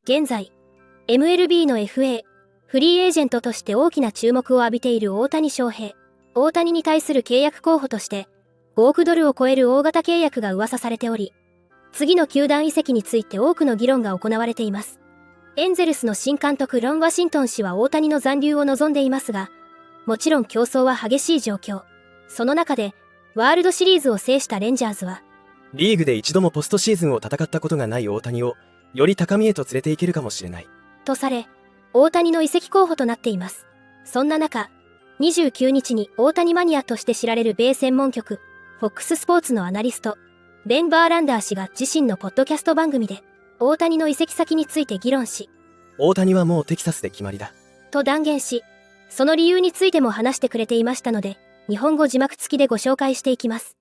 現在、MLB の FA、フリーエージェントとして大きな注目を浴びている大谷翔平。大谷に対する契約候補として、5億ドルを超える大型契約が噂されており、次の球団移籍について多くの議論が行われています。エンゼルスの新監督ロン・ワシントン氏は大谷の残留を望んでいますが、もちろん競争は激しい状況。その中で、ワールドシリーズを制したレンジャーズは、リーグで一度もポストシーズンを戦ったことがない大谷を、より高みへと連れていけるかもしれない。とされ、大谷の移籍候補となっています。そんな中、29日に大谷マニアとして知られる米専門局、FOX スポーツのアナリスト、ベン・バーランダー氏が自身のポッドキャスト番組で、大谷の移籍先について議論し、大谷はもうテキサスで決まりだ。と断言し、その理由についても話してくれていましたので、日本語字幕付きでご紹介していきます。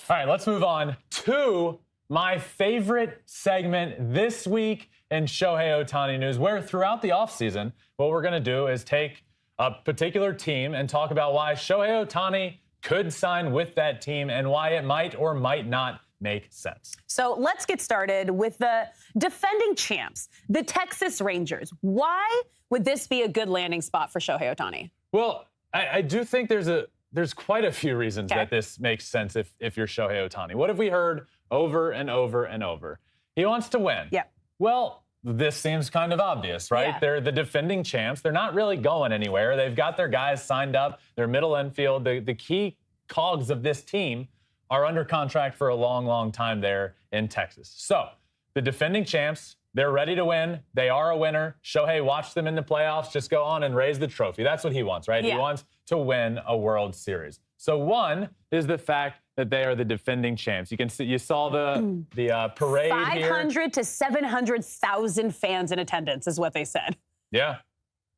All right, let's move on to my favorite segment this week in Shohei Ohtani news, where throughout the offseason, what we're going to do is take a particular team and talk about why Shohei Ohtani could sign with that team and why it might or might not make sense. So let's get started with the defending champs, the Texas Rangers. Why would this be a good landing spot for Shohei Ohtani? Well, I do think there's quite a few reasons that this makes sense if you're Shohei Ohtani. What have we heard over and over and over? He wants to win. Yeah. Well, this seems kind of obvious, right? Yeah. They're the defending champs. They're not really going anywhere. They've got their guys signed up. Their middle infield, the key cogs of this team are under contract for a long, long time there in Texas. So the defending champs, they're ready to win. They are a winner. Shohei watched them in the playoffs. Just go on and raise the trophy. That's what he wants, right? Yeah. He wants to win a World Series. So one is the fact that they are the defending champs. You can see, you saw the parade 500 to 700,000 fans in attendance is what they said. Yeah,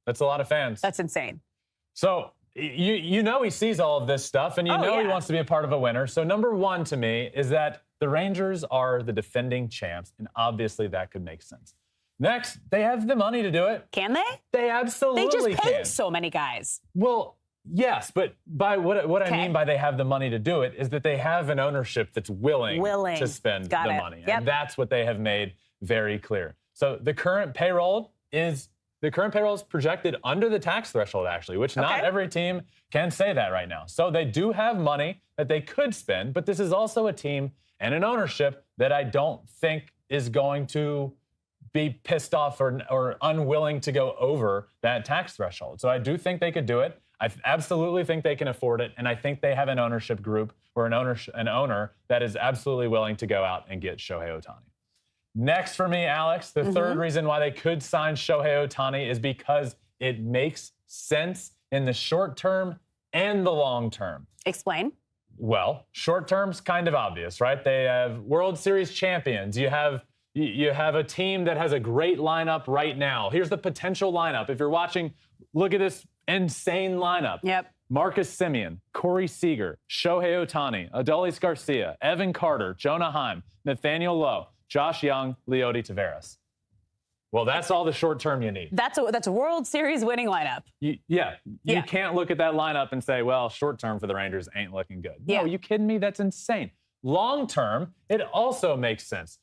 that's a lot of fans. That's insane. So you know he sees all of this stuff, and you know he wants to be a part of a winner. So number one to me is that the Rangers are the defending champs, and obviously that could make sense. Next, they have the money to do it. Can they? They absolutely They just paid can. so many guys. Well, yes, but by what I mean by they have the money to do it is that they have an ownership that's willing to spend the money. Yep. And that's what they have made very clear. So the current payroll is projected under the tax threshold, actually, which not every team can say that right now. So they do have money that they could spend, but this is also a team and an ownership that I don't think is going to be pissed off or unwilling to go over that tax threshold. So I do think they could do it. I absolutely think they can afford it, and I think they have an ownership group or an owner that is absolutely willing to go out and get Shohei Ohtani. Next for me, Alex, the third reason why they could sign Shohei Ohtani is because it makes sense in the short term and the long term. Explain. Well, short term's kind of obvious, right? They have World Series champions. You have a team that has a great lineup right now. Here's the potential lineup. If you're watching, look at this insane lineup. Yep. Marcus Semien, Corey Seager, Shohei Ohtani, Adolis Garcia, Evan Carter, Jonah Heim, Nathaniel Lowe, Josh Young, Leody Taveras. Well, that's all the short term you need. That's a World Series winning lineup. You can't look at that lineup and say, well, short term for the Rangers ain't looking good. Yeah. No, you kidding me? That's insane. Long term, it also makes sense.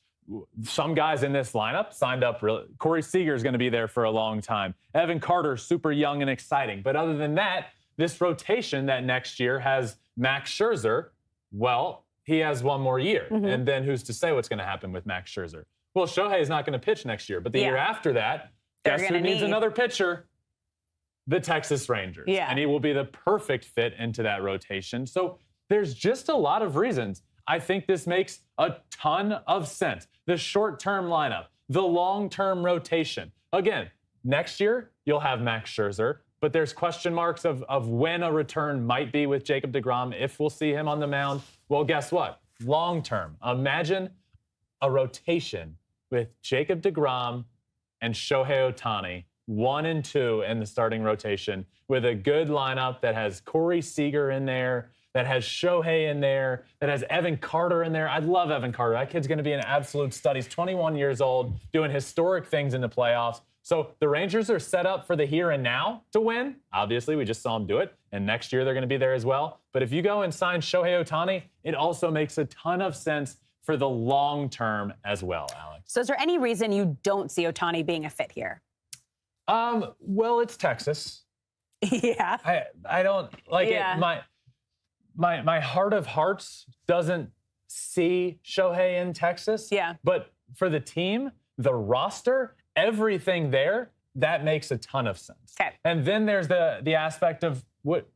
Some guys in this lineup signed up. Corey Seager is going to be there for a long time. Evan Carter, super young and exciting. But other than that, this rotation that next year has Max Scherzer, well, he has one more year. And then who's to say what's going to happen with Max Scherzer? Well, Shohei is not going to pitch next year. But the year after that, guess who needs another pitcher? The Texas Rangers. Yeah. And he will be the perfect fit into that rotation. So there's just a lot of reasons. I think this makes a ton of sense. The short-term lineup, the long-term rotation. Again, next year, you'll have Max Scherzer, but there's question marks of when a return might be with Jacob deGrom, if we'll see him on the mound. Well, guess what? Long-term. Imagine a rotation with Jacob deGrom and Shohei Ohtani, 1 and 2 in the starting rotation, with a good lineup that has Corey Seager in there, that has Shohei in there, that has Evan Carter in there. I love Evan Carter. That kid's going to be an absolute stud. He's 21 years old, doing historic things in the playoffs. So the Rangers are set up for the here and now to win. Obviously, we just saw them do it. And next year, they're going to be there as well. But if you go and sign Shohei Ohtani, it also makes a ton of sense for the long term as well, Alex. So is there any reason you don't see Ohtani being a fit here? Well, it's Texas. Yeah. I don't like Yeah. it. My heart of hearts doesn't see Shohei in Texas. Yeah. But for the team, the roster, everything there, that makes a ton of sense. Okay. And then there's the aspect of what,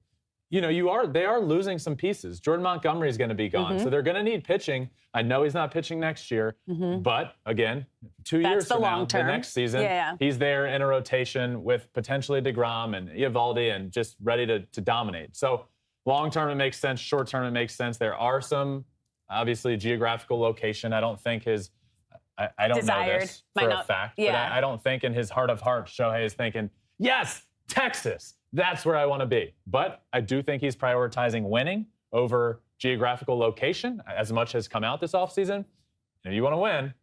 they are losing some pieces. Jordan Montgomery is going to be gone. Mm-hmm. So they're going to need pitching. I know he's not pitching next year, but again, 2 That's years the from now, long term. the next season, Yeah. he's there in a rotation with potentially DeGrom and Eovaldi and just ready to dominate. So long term, it makes sense. Short term, it makes sense. There are some, obviously, geographical location. I don't think I don't Desired. know this Might for a not- fact, yeah. but I don't think in his heart of hearts, Shohei is thinking, yes, Texas, that's where I want to be. But I do think he's prioritizing winning over geographical location, as much has come out this offseason. If you want to win,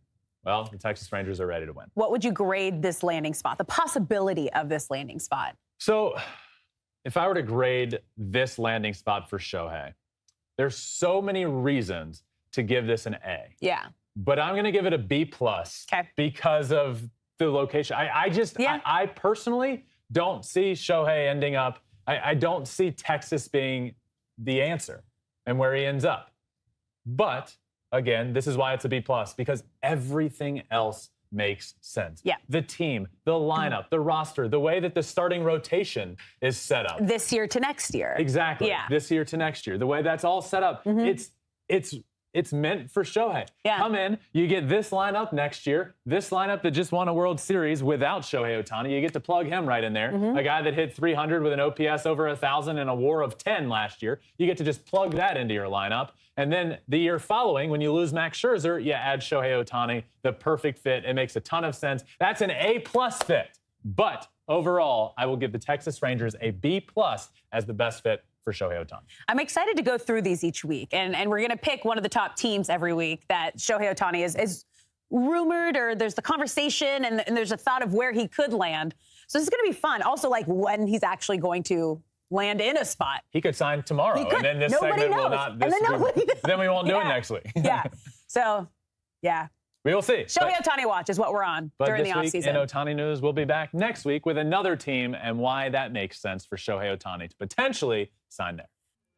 well, the Texas Rangers are ready to win. What would you grade this landing spot, the possibility of this landing spot? So if I were to grade this landing spot for Shohei, there's so many reasons to give this an A. Yeah. But I'm going to give it a B+ Okay. because of the location. I personally don't see Shohei ending up. I don't see Texas being the answer and where he ends up. But again, this is why it's a B+, because everything else makes sense. Yeah. The team, the lineup, the roster, the way that the starting rotation is set up. This year to next year. Exactly. Yeah. This year to next year. The way that's all set up. It's meant for Shohei. Yeah. Come in, you get this lineup next year, this lineup that just won a World Series without Shohei Ohtani. You get to plug him right in there. A guy that hit 300 with an OPS over 1,000 and a WAR of 10 last year. You get to just plug that into your lineup. And then the year following, when you lose Max Scherzer, you add Shohei Ohtani, the perfect fit. It makes a ton of sense. That's an A+ fit. But overall, I will give the Texas Rangers a B+ as the best fit for Shohei Ohtani. I'm excited to go through these each week, and we're going to pick one of the top teams every week that Shohei Ohtani is rumored, or there's the conversation, and there's a thought of where he could land. So this is going to be fun. Also, like when he's actually going to land in a spot. He could sign tomorrow, He could. and then this Nobody segment will knows. not. And then nobody knows. Then we won't do it Yeah. next week. Yeah. So, yeah. We will see. Shohei Ohtani watch is what we're on But during the this week in offseason. Ohtani News, we'll be back next week with another team and why that makes sense for Shohei Ohtani to potentially sign there.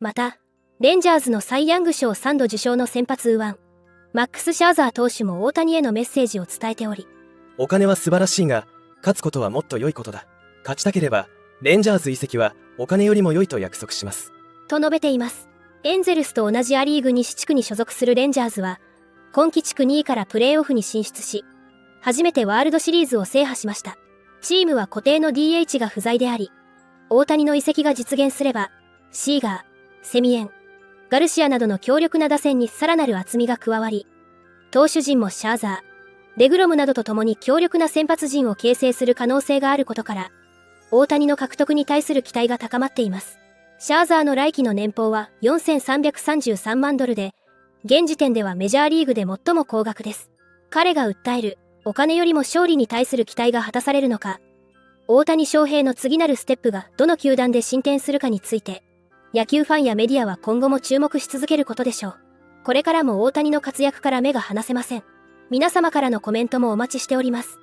また、レンジャーズのサイ・ヤング賞3度受賞の先発右腕、マックス・シャーザー投手も大谷へのメッセージを伝えており、お金は素晴らしいが、勝つことはもっと良いことだ。勝ちたければ、レンジャーズ移籍はお金よりも良いと約束します。と述べています。エンゼルスと同じア・リーグ西地区に所属するレンジャーズは、今季地区2位からプレーオフに進出し、初めてワールドシリーズを制覇しました。チームは固定の DH が不在であり、大谷の移籍が実現すれば、シーガー、セミエン、ガルシアなどの強力な打線にさらなる厚みが加わり、投手陣もシャーザー、デグロムなどと共に強力な先発陣を形成する可能性があることから、大谷の獲得に対する期待が高まっています。シャーザーの来季の年俸は$4333万で、現時点ではメジャーリーグで最も高額です。彼が訴えるお金よりも勝利に対する期待が果たされるのか、大谷翔平の次なるステップがどの球団で進展するかについて、野球ファンやメディアは今後も注目し続けることでしょう。これからも大谷の活躍から目が離せません。皆様からのコメントもお待ちしております。